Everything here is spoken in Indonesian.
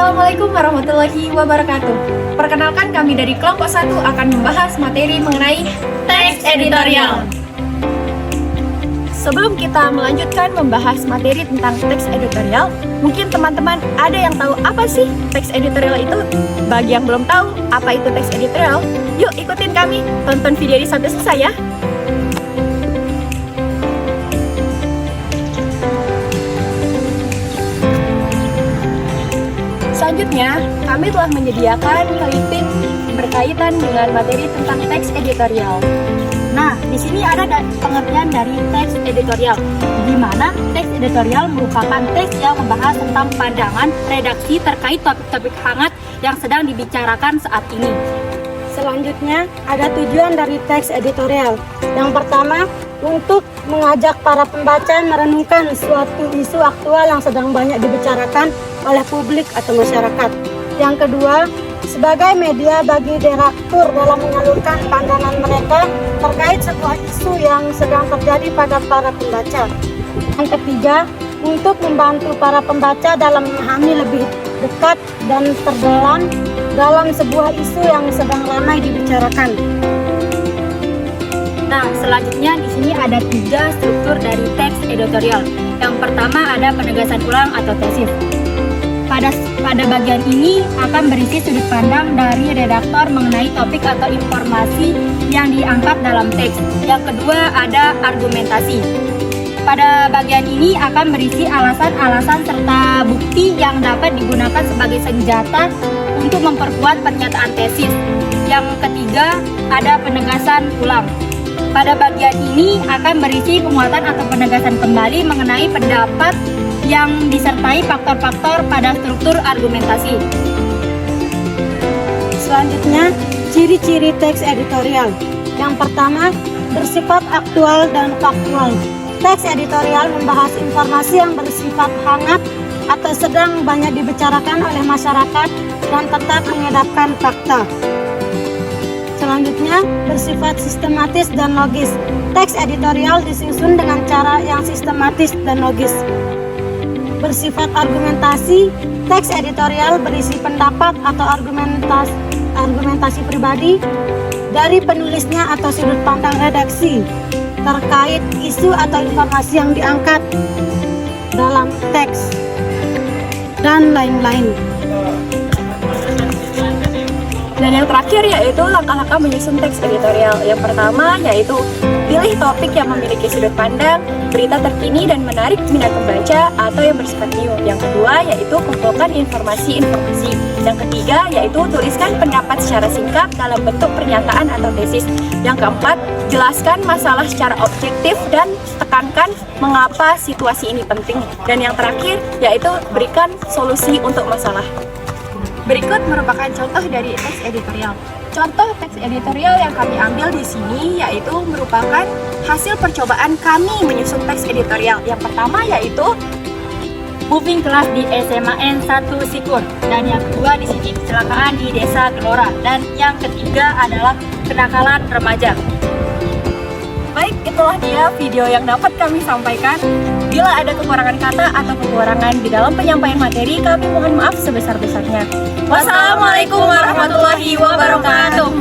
Assalamualaikum warahmatullahi wabarakatuh. Perkenalkan, kami dari kelompok 1 akan membahas materi mengenai teks editorial. Sebelum kita melanjutkan membahas materi tentang teks editorial, mungkin teman-teman ada yang tahu apa sih teks editorial itu? Bagi yang belum tahu apa itu teks editorial, yuk ikutin kami, tonton video ini sampai selesai ya. Selanjutnya, kami telah menyediakan clipping berkaitan dengan materi tentang teks editorial. Nah, di sini ada pengertian dari teks editorial, di mana teks editorial merupakan teks yang membahas tentang pandangan redaksi terkait topik-topik hangat yang sedang dibicarakan saat ini. Selanjutnya, ada tujuan dari teks editorial. Yang pertama, untuk mengajak para pembaca merenungkan suatu isu aktual yang sedang banyak dibicarakan oleh publik atau masyarakat. Yang kedua, sebagai media bagi redaktur dalam menyalurkan pandangan mereka terkait sebuah isu yang sedang terjadi pada para pembaca. Yang ketiga, untuk membantu para pembaca dalam memahami lebih dekat dan terdalam dalam sebuah isu yang sedang ramai dibicarakan. Nah, selanjutnya di sini ada 3 struktur dari teks editorial. Yang pertama ada penegasan ulang atau tesis. Pada bagian ini akan berisi sudut pandang dari redaktor mengenai topik atau informasi yang diangkat dalam teks. Yang kedua ada argumentasi. Pada bagian ini akan berisi alasan-alasan serta bukti yang dapat digunakan sebagai senjata untuk memperkuat pernyataan tesis. Yang ketiga ada penegasan ulang. Pada bagian ini akan berisi penguatan atau penegasan kembali mengenai pendapat yang disertai faktor-faktor pada struktur argumentasi. Selanjutnya, ciri-ciri teks editorial. Yang pertama, bersifat aktual dan faktual. Teks editorial membahas informasi yang bersifat hangat atau sedang banyak dibicarakan oleh masyarakat dan tetap menghadapkan fakta. Selanjutnya, bersifat sistematis dan logis. Teks editorial disusun dengan cara yang sistematis dan logis. Bersifat argumentasi, teks editorial berisi pendapat atau argumentasi pribadi dari penulisnya atau sudut pandang redaksi terkait isu atau informasi yang diangkat dalam teks, dan lain-lain. Dan yang terakhir yaitu langkah-langkah menyusun teks editorial. Yang pertama yaitu pilih topik yang memiliki sudut pandang, berita terkini dan menarik minat pembaca atau yang bersifat new. Yang kedua yaitu kumpulkan informasi-informasi. Yang ketiga yaitu tuliskan pendapat secara singkat dalam bentuk pernyataan atau tesis. Yang keempat, jelaskan masalah secara objektif dan tekankan mengapa situasi ini penting. Dan yang terakhir yaitu berikan solusi untuk masalah. Berikut merupakan contoh dari teks editorial. Contoh teks editorial yang kami ambil di sini yaitu merupakan hasil percobaan kami menyusun teks editorial. Yang pertama yaitu moving kelas di SMA N1 Sikur, dan yang kedua di sini kecelakaan di Desa Gelora, dan yang ketiga adalah kenakalan remaja. Baik, itulah dia video yang dapat kami sampaikan. Bila ada kekurangan kata atau kekurangan di dalam penyampaian materi, kami mohon maaf sebesar-besarnya. Wassalamualaikum warahmatullahi wabarakatuh.